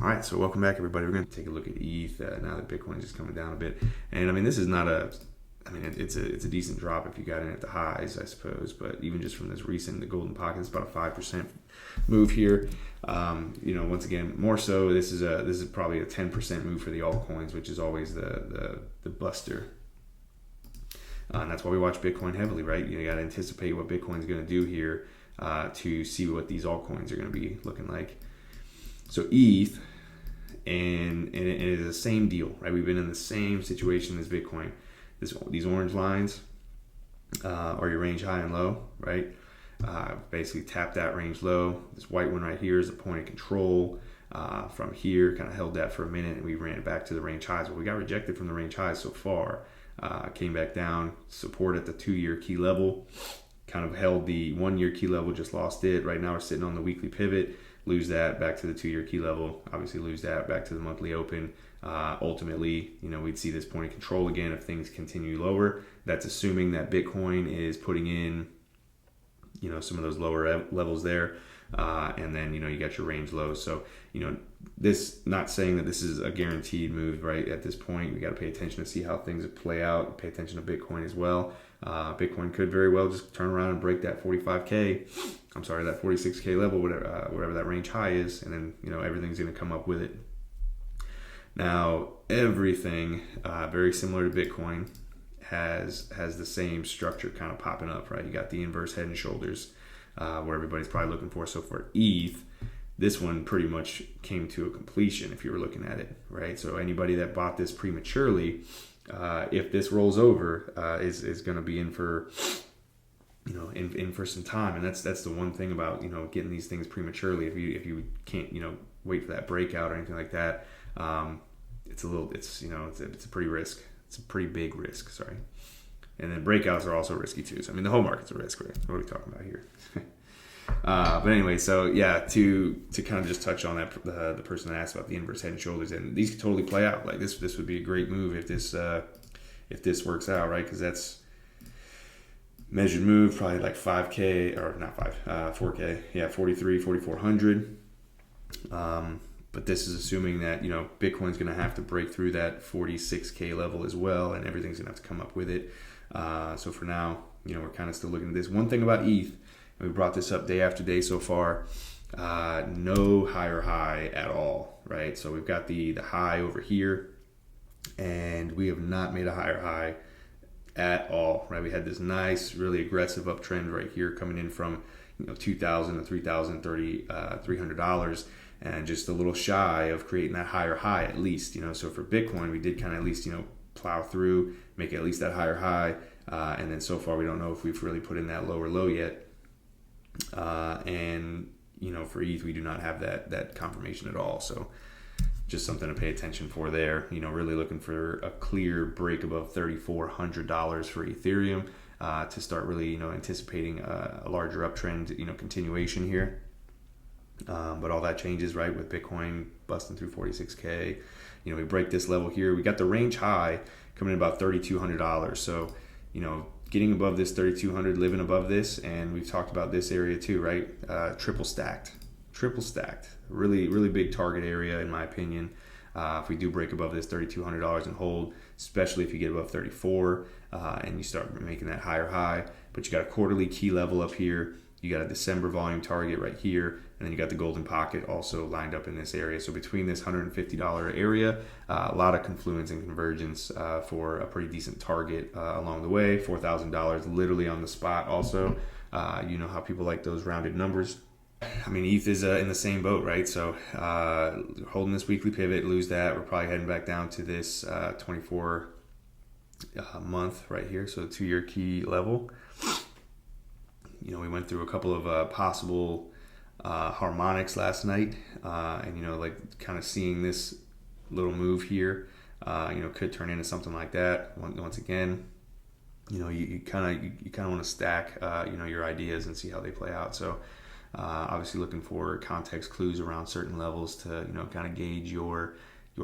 All right, so welcome back, everybody. We're going to take a look at ETH now that Bitcoin is just coming down a bit. And I mean, this is not it's a decent drop if you got in at the highs, I suppose. But even just from this recent, the golden pocket, it's about a 5% move here. Once again, more so, this is probably a 10% move for the altcoins, which is always the buster. And that's why we watch Bitcoin heavily, right? You got to anticipate what Bitcoin's going to do here to see what these altcoins are going to be looking like. So ETH, and it is the same deal, right? We've been in the same situation as Bitcoin. These orange lines are your range high and low, right? Basically tap that range low. This white one right here is a point of control. From here, kind of held that for a minute, and we ran it back to the range highs. Well, we got rejected from the range highs so far. Came back down, support at the 2-year key level. Kind of held the 1-year key level, just lost it. Right now we're sitting on the weekly pivot. Lose that back to the 2-year key level, obviously lose that back to the monthly open. Ultimately, we'd see this point of control again if things continue lower. That's assuming that Bitcoin is putting in, some of those lower levels there. And then, you got your range lows. So, this, not saying that this is a guaranteed move, right? At this point, we got to pay attention to see how things play out, pay attention to Bitcoin as well. Bitcoin could very well just turn around and break that 46K level, whatever that range high is. And then, everything's going to come up with it. Now, everything very similar to Bitcoin has the same structure kind of popping up, right? You got the inverse head and shoulders, where everybody's probably looking for. So for ETH, this one pretty much came to a completion if you were looking at it, right? So anybody that bought this prematurely, if this rolls over, is going to be in for, in for some time. And that's the one thing about, getting these things prematurely. If you can't, wait for that breakout or anything like that, it's a pretty risk. It's a pretty big risk, sorry. And then breakouts are also risky too. So, I mean, the whole market's a risk, right? What are we talking about here? But anyway, so yeah, to kind of just touch on that, the person that asked about the inverse head and shoulders, and these could totally play out. Like this would be a great move if this works out, right? Because that's measured move, probably like 5K, or not 4K, yeah, 4,400. But this is assuming that, Bitcoin's going to have to break through that 46K level as well, and everything's going to have to come up with it. So for now, we're kind of still looking at this. One thing about ETH, and we brought this up day after day so far, no higher high at all, right? So we've got the high over here, and we have not made a higher high at all, right? We had this nice, really aggressive uptrend right here coming in from, $2,000 to $300, and just a little shy of creating that higher high at least, So for Bitcoin, we did kind of at least, plow through, make at least that higher high, and then so far we don't know if we've really put in that lower low yet. And for ETH, we do not have that confirmation at all. So just something to pay attention for there. Really looking for a clear break above $3,400 for Ethereum to start really, anticipating a larger uptrend, continuation here. But all that changes, right, with Bitcoin busting through 46K. We break this level here. We got the range high coming in about $3,200. So, getting above this 3,200, living above this, and we've talked about this area too, right? Triple stacked, really, really big target area in my opinion. If we do break above this $3,200 and hold, especially if you get above 34 and you start making that higher high, but you got a quarterly key level up here. You got a December volume target right here, and then you got the golden pocket also lined up in this area. So between this $150 area, a lot of confluence and convergence for a pretty decent target along the way. $4,000 literally on the spot also. You know how people like those rounded numbers. I mean, ETH is in the same boat, right? So holding this weekly pivot, lose that. We're probably heading back down to this 24 month right here, so 2-year key level. We went through a couple of possible harmonics last night, and like kind of seeing this little move here, could turn into something like that. Once again, you kind of want to stack, your ideas and see how they play out. So obviously looking for context clues around certain levels to kind of gauge your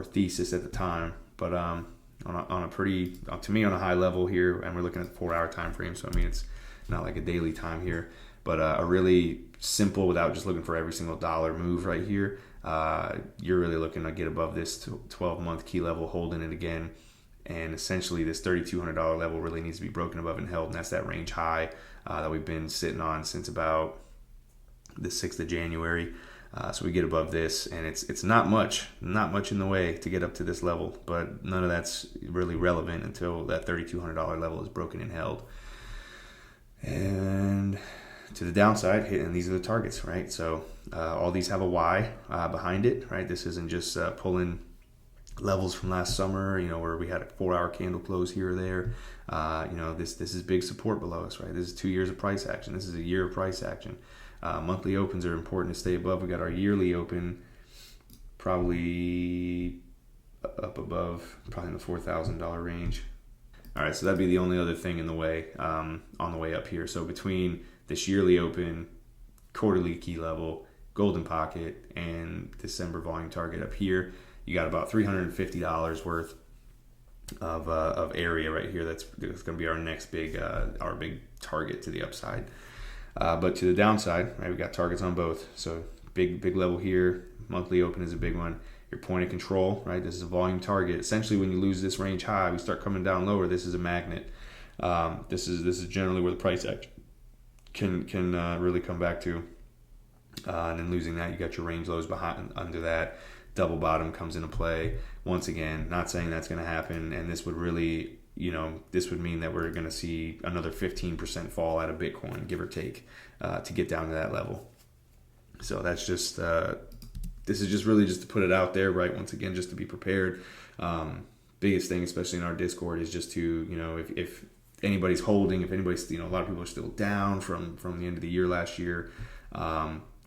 thesis at the time. But on a pretty, to me, on a high level here, and we're looking at the 4-hour time frame, so I mean it's not like a daily time here, but a really simple, without just looking for every single dollar move right here, you're really looking to get above this 12-month key level, holding it again. And essentially this $3,200 level really needs to be broken above and held. And that's that range high that we've been sitting on since about the 6th of January. So we get above this, and it's not much in the way to get up to this level, but none of that's really relevant until that $3,200 level is broken and held. And to the downside, and these are the targets, right? So all these have a Y behind it, right? This isn't just pulling levels from last summer, where we had a 4-hour candle close here or there. This is big support below us, right? This is 2 years of price action. This is a year of price action. Monthly opens are important to stay above. We got our yearly open probably up above, probably in the $4,000 range. All right, so that'd be the only other thing in the way on the way up here. So between this yearly open, quarterly key level, golden pocket, and December volume target up here, you got about $350 worth of area right here. That's going to be our next big target to the upside. But to the downside, right, we got targets on both. So big level here. Monthly open is a big one. Your point of control, right? This is a volume target. Essentially, when you lose this range high, we start coming down lower. This is a magnet. This is generally where the price action can really come back to. And then losing that, you got your range lows behind under that. Double bottom comes into play. Once again, not saying that's going to happen, and this would really, this would mean that we're going to see another 15% fall out of Bitcoin, give or take, to get down to that level. So that's just, this is just really just to put it out there, right? Once again, just to be prepared. Biggest thing, especially in our Discord, is just to, if anybody's holding, if anybody's, a lot of people are still down from the end of the year last year,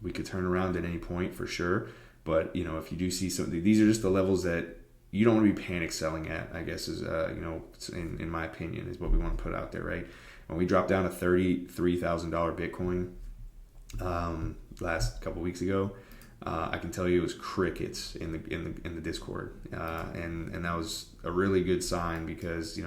we could turn around at any point for sure. But, if you do see something, these are just the levels that you don't want to be panic selling at, I guess, is, in my opinion, is what we want to put out there, right? When we dropped down to $33,000 Bitcoin last couple weeks ago, I can tell you it was crickets in the Discord, and that was a really good sign because,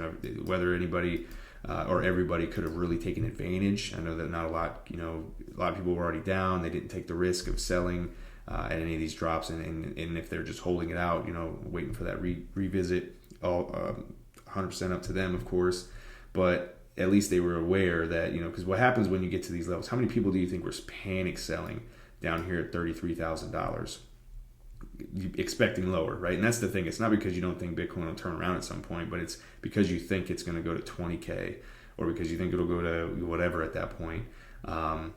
whether anybody or everybody could have really taken advantage. I know that not a lot of people were already down. They didn't take the risk of selling at any of these drops, and if they're just holding it out, waiting for that revisit, all 100% up to them, of course. But at least they were aware that, because what happens when you get to these levels? How many people do you think were panic selling down here at $33,000, expecting lower, right? And that's the thing. It's not because you don't think Bitcoin will turn around at some point, but it's because you think it's going to go to 20K, or because you think it'll go to whatever at that point. And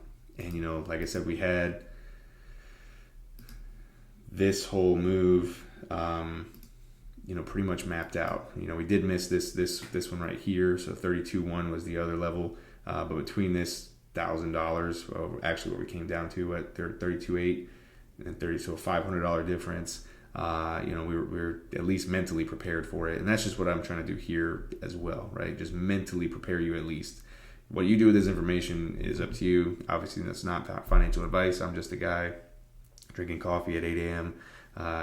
like I said, we had this whole move, pretty much mapped out. We did miss this one right here. So 32.1 was the other level, but between this $1,000, actually what we came down to at 32.8 and 30, so a $500 difference. We're at least mentally prepared for it, and that's just what I'm trying to do here as well, right? Just mentally prepare you at least. What you do with this information is up to you. Obviously, that's not financial advice. I'm just a guy drinking coffee at 8 a.m.,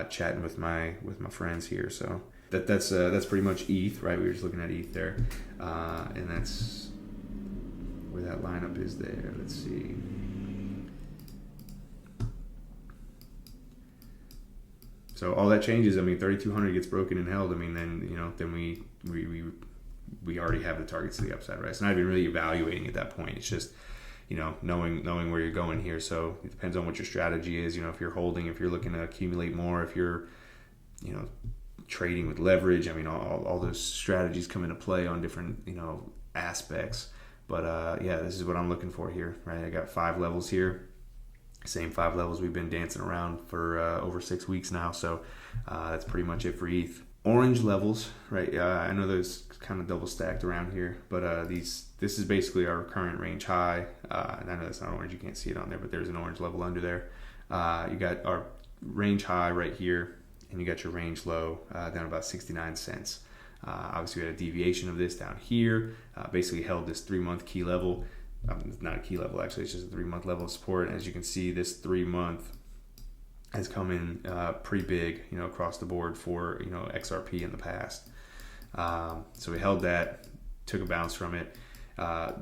chatting with my friends here. So that's pretty much ETH, right? We were just looking at ETH there, and that's where that lineup is there. Let's see. So all that changes. 3,200 gets broken and held. Then we already have the targets to the upside, right? It's not even really evaluating at that point. It's just, knowing where you're going here. So it depends on what your strategy is. If you're holding, if you're looking to accumulate more, if you're, trading with leverage. All those strategies come into play on different, aspects. But this is what I'm looking for here, right? I got 5 levels here. Same 5 levels we've been dancing around for over 6 weeks now. So that's pretty much it for ETH. Orange levels, right? I know there's kind of double stacked around here, but this is basically our current range high. And I know that's not orange, you can't see it on there, but there's an orange level under there. You got our range high right here, and you got your range low down about 69 cents. Obviously, we had a deviation of this down here. Basically held this 3-month key level. Not a key level, actually. It's just a 3-month level of support. And as you can see, this 3-month has come in pretty big, across the board for, XRP in the past. So we held that, took a bounce from it.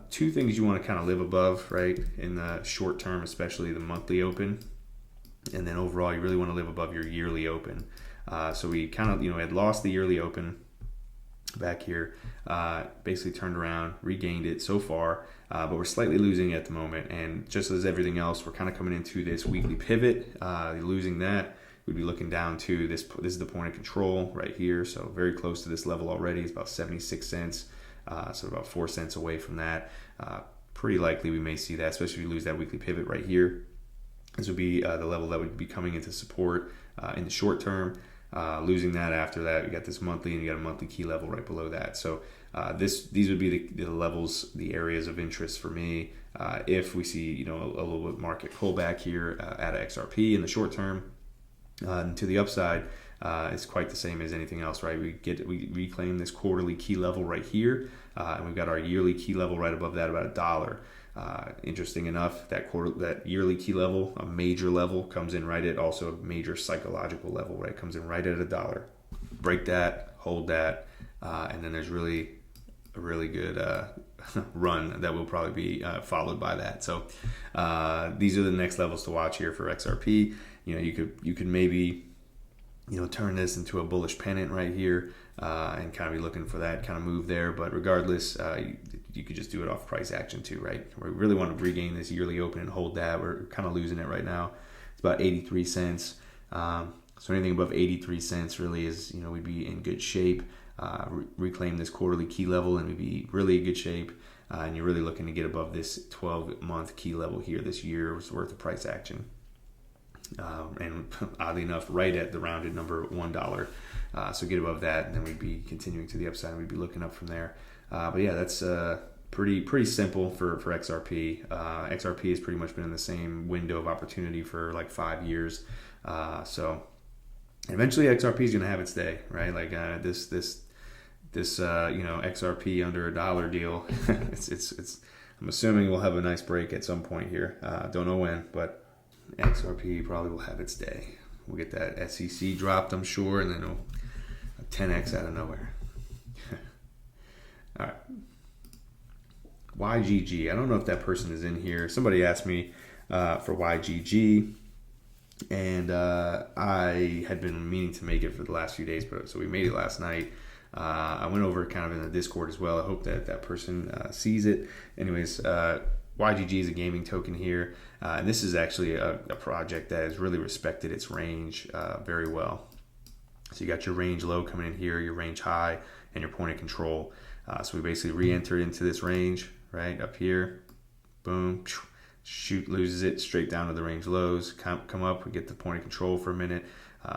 2 things you want to kind of live above, right, in the short term, especially the monthly open. And then overall, you really want to live above your yearly open. So we kind of, had lost the yearly open back here, basically turned around, regained it so far, but we're slightly losing at the moment. And just as everything else, we're kind of coming into this weekly pivot, losing that. We'd be looking down to this. This is the point of control right here. So very close to this level already. It's about 76 cents. So about 4 cents away from that. Pretty likely we may see that, especially if we lose that weekly pivot right here. This would be the level that would be coming into support in the short term. Losing that after that, you got this monthly, and you got a monthly key level right below that. So these would be the levels, the areas of interest for me. If we see a little bit market pullback here at XRP in the short term, to the upside, it's quite the same as anything else, right? We reclaim this quarterly key level right here, and we've got our yearly key level right above that, about $1. Interesting enough, that yearly key level, a major level, comes in right at also a major psychological level, right? Comes in right at $1. Break that, hold that, and then there's really a really good run that will probably be followed by that. So these are the next levels to watch here for XRP. You could maybe turn this into a bullish pennant right here, and kind of be looking for that kind of move there. But regardless, you could just do it off price action too, right? We really want to regain this yearly open and hold that. We're kind of losing it right now. It's about 83 cents. So anything above 83 cents really is, we'd be in good shape. Reclaim this quarterly key level, and we'd be really in good shape. And you're really looking to get above this 12-month key level here this year's worth of price action. And oddly enough, right at the rounded number $1. So get above that, and then we'd be continuing to the upside, and we'd be looking up from there. But yeah, that's pretty simple for XRP. XRP has pretty much been in the same window of opportunity for like 5 years. So eventually XRP is going to have its day, right? Like this XRP under $1 deal. it's I'm assuming we'll have a nice break at some point here. Don't know when, but XRP probably will have its day. We'll get that SEC dropped, I'm sure, and then it'll 10x out of nowhere. All right. YGG. I don't know if that person is in here. Somebody asked me for YGG, and I had been meaning to make it for the last few days, so we made it last night. I went over kind of in the Discord as well. I hope that person sees it. Anyways, YGG is a gaming token here. And this is actually a project that has really respected its range very well. So you got your range low coming in here, your range high, and your point of control. So we basically re-entered into this range right up here. Boom. Shoot, loses it straight down to the range lows. Come up, we get the point of control for a minute.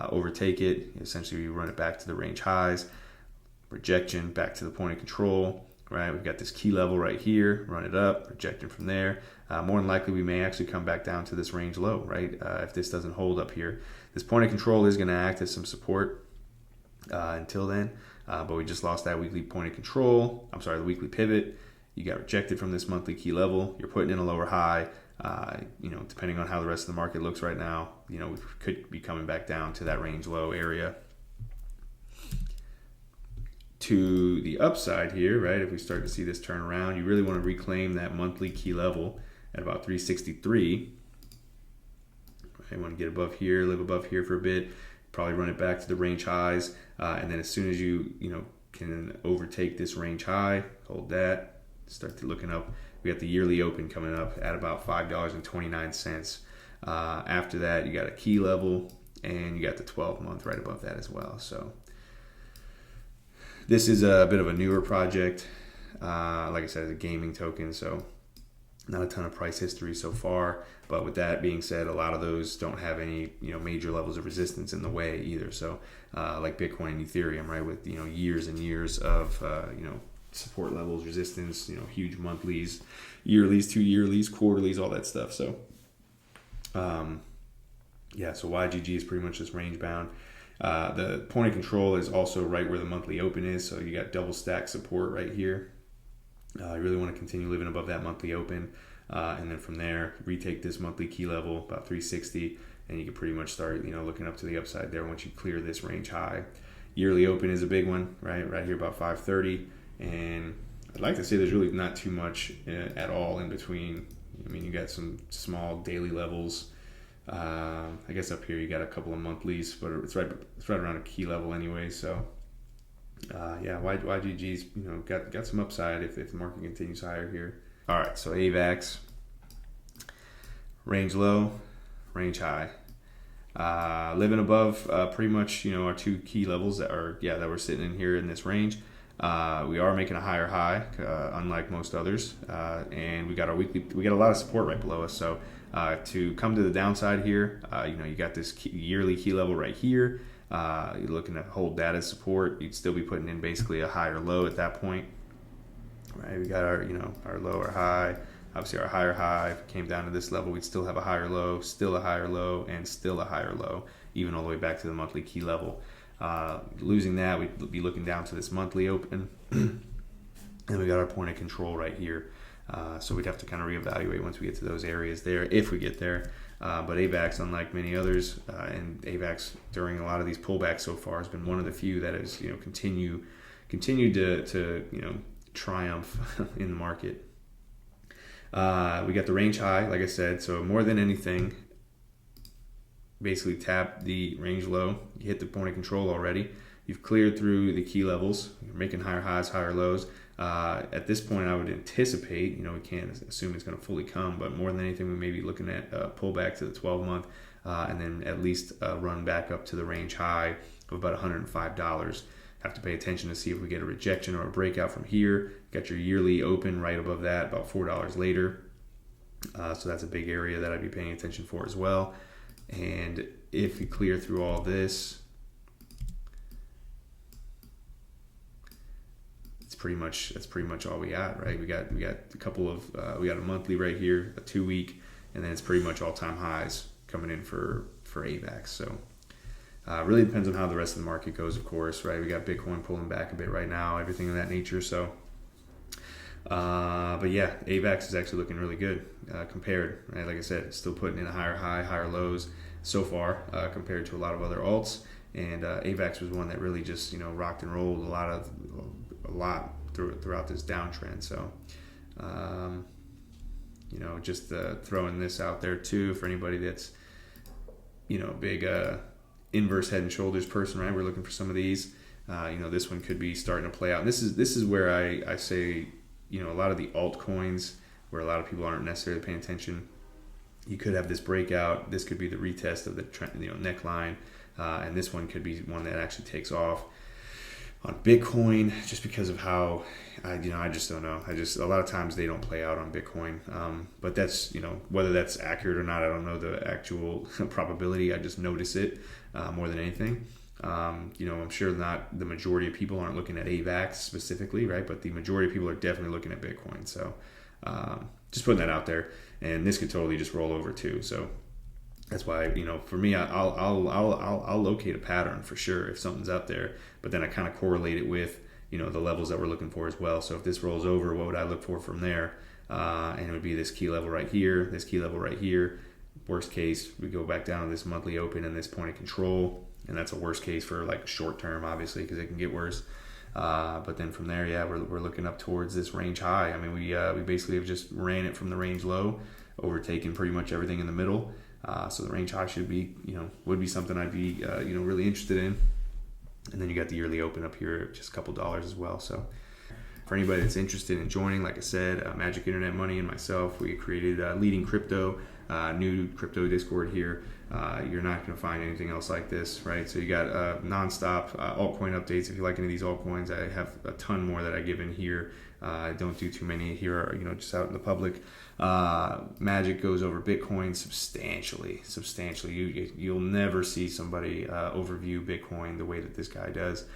Overtake it. Essentially, we run it back to the range highs. Rejection, back to the point of control. Right, we've got this key level right here, run it up, rejecting from there. More than likely, we may actually come back down to this range low, right? If this doesn't hold up here. This point of control is going to act as some support until then, but we just lost that weekly point of control. I'm sorry, the weekly pivot. You got rejected from this monthly key level. You're putting in a lower high. Depending on how the rest of the market looks right now, we could be coming back down to that range low area. To the upside here, right? If we start to see this turn around, you really want to reclaim that monthly key level at about 363. I want to get above here, live above here for a bit, probably run it back to the range highs, and then as soon as you can overtake this range high, hold that, start to looking up. We got the yearly open coming up at about $5.29. After that, you got a key level, and you got the 12-month right above that as well. So this is a bit of a newer project. Like I said, it's a gaming token, so not a ton of price history so far. But with that being said, a lot of those don't have any major levels of resistance in the way either. So like Bitcoin and Ethereum, right, with years and years of support levels, resistance, huge monthlies, yearlies, 2 yearlies, quarterlies, all that stuff. So so YGG is pretty much just range bound. The point of control is also right where the monthly open is, so you got double stack support right here. You really want to continue living above that monthly open, and then from there retake this monthly key level about 360, and you can pretty much start looking up to the upside there once you clear this range high. Yearly open is a big one, right here about 530, and I'd like to say there's really not too much at all in between. I mean, you got some small daily levels I guess up here you got a couple of monthlies, but it's right around a key level anyway. So yeah, YGG's got some upside if the market continues higher here. All right, so AVAX, range low, range high. Living above pretty much our two key levels that we're sitting in here in this range. We are making a higher high, unlike most others, and we got a lot of support right below us. So to come to the downside here, you got this yearly key level right here. You're looking to hold that as support. You'd still be putting in basically a higher low at that point. Right, we got our low or high. Obviously, our higher high, if it came down to this level, we'd still have a higher low, still a higher low, and still a higher low, even all the way back to the monthly key level. Losing that, we'd be looking down to this monthly open, and we got our point of control right here. So we'd have to kind of reevaluate once we get to those areas there, if we get there. But AVAX, unlike many others, and AVAX during a lot of these pullbacks so far has been one of the few that has continued to triumph in the market. We got the range high, like I said, so more than anything, basically tap the range low. You hit the point of control already. You've cleared through the key levels. You're making higher highs, higher lows. At this point, I would anticipate, we can't assume it's going to fully come, but more than anything, we may be looking at a pullback to the 12-month and then at least run back up to the range high of about $105. Have to pay attention to see if we get a rejection or a breakout from here. Got your yearly open right above that, about $4 later. So that's a big area that I'd be paying attention for as well. And if you clear through all this, that's pretty much all we got, right? We got a couple of we got a monthly right here, a 2-week, and then it's pretty much all-time highs coming in for AVAX. So really depends on how the rest of the market goes, of course, right? We got Bitcoin pulling back a bit right now, everything of that nature. So, but yeah, AVAX is actually looking really good compared, right? Like I said, it's still putting in a higher high, higher lows so far compared to a lot of other alts. And AVAX was one that really just rocked and rolled a lot throughout this downtrend. So, just throwing this out there too for anybody that's big inverse head and shoulders person, right? We're looking for some of these. This one could be starting to play out. And this is where I say, a lot of the altcoins where a lot of people aren't necessarily paying attention. You could have this breakout. This could be the retest of the trend, neckline, and this one could be one that actually takes off. On Bitcoin, just because of how I just don't know. A lot of times they don't play out on Bitcoin, but that's whether that's accurate or not. I don't know the actual probability. I just notice it more than anything. I'm sure not the majority of people aren't looking at AVAX specifically, right? But the majority of people are definitely looking at Bitcoin. So just putting that out there, and this could totally just roll over too. So that's why, for me, I'll locate a pattern for sure if something's up there, but then I kind of correlate it with, the levels that we're looking for as well. So if this rolls over, what would I look for from there? And it would be this key level right here, this key level right here. Worst case, we go back down to this monthly open and this point of control, and that's a worst case for like short term, obviously, because it can get worse. But then from there, we're looking up towards this range high. I mean, we basically have just ran it from the range low, overtaken pretty much everything in the middle. So the range high should be, would be something I'd be, really interested in. And then you got the yearly open up here, just a couple dollars as well. So for anybody that's interested in joining, like I said, Magic Internet Money and myself, we created Leading Crypto, new crypto Discord here. You're not going to find anything else like this, right? So you got nonstop altcoin updates. If you like any of these altcoins, I have a ton more that I give in here. I don't do too many here, just out in the public. Magic goes over Bitcoin substantially. You'll never see somebody overview Bitcoin the way that this guy does.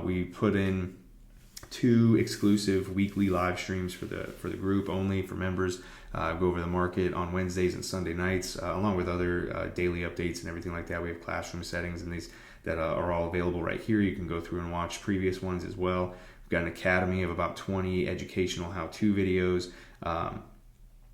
We put in 2 exclusive weekly live streams for the group only for members. Go over the market on Wednesdays and Sunday nights, along with other daily updates and everything like that. We have classroom settings and these that are all available right here. You can go through and watch previous ones as well. We've got an academy of about 20 educational how-to videos.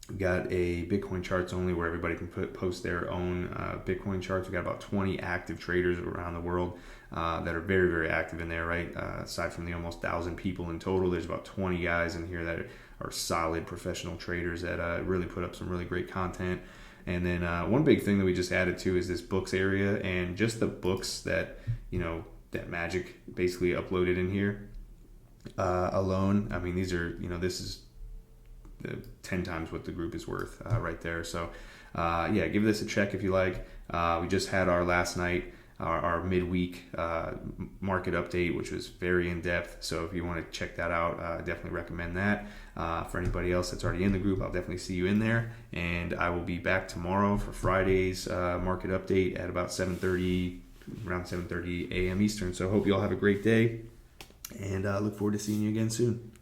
We've got a Bitcoin charts only where everybody can post their own Bitcoin charts. We've got about 20 active traders around the world that are very, very active in there, right? Aside from the almost 1,000 people in total, there's about 20 guys in here that are solid professional traders that really put up some really great content. And then one big thing that we just added to is this books area, and just the books that that Magic basically uploaded in here alone. I mean, these are this is 10 times what the group is worth right there. So yeah, give this a check if you like. We just had our last night, our midweek market update, which was very in-depth. So if you want to check that out, definitely recommend that. For anybody else that's already in the group, I'll definitely see you in there. And I will be back tomorrow for Friday's market update at about around 7:30 a.m. Eastern. So I hope you all have a great day, and look forward to seeing you again soon.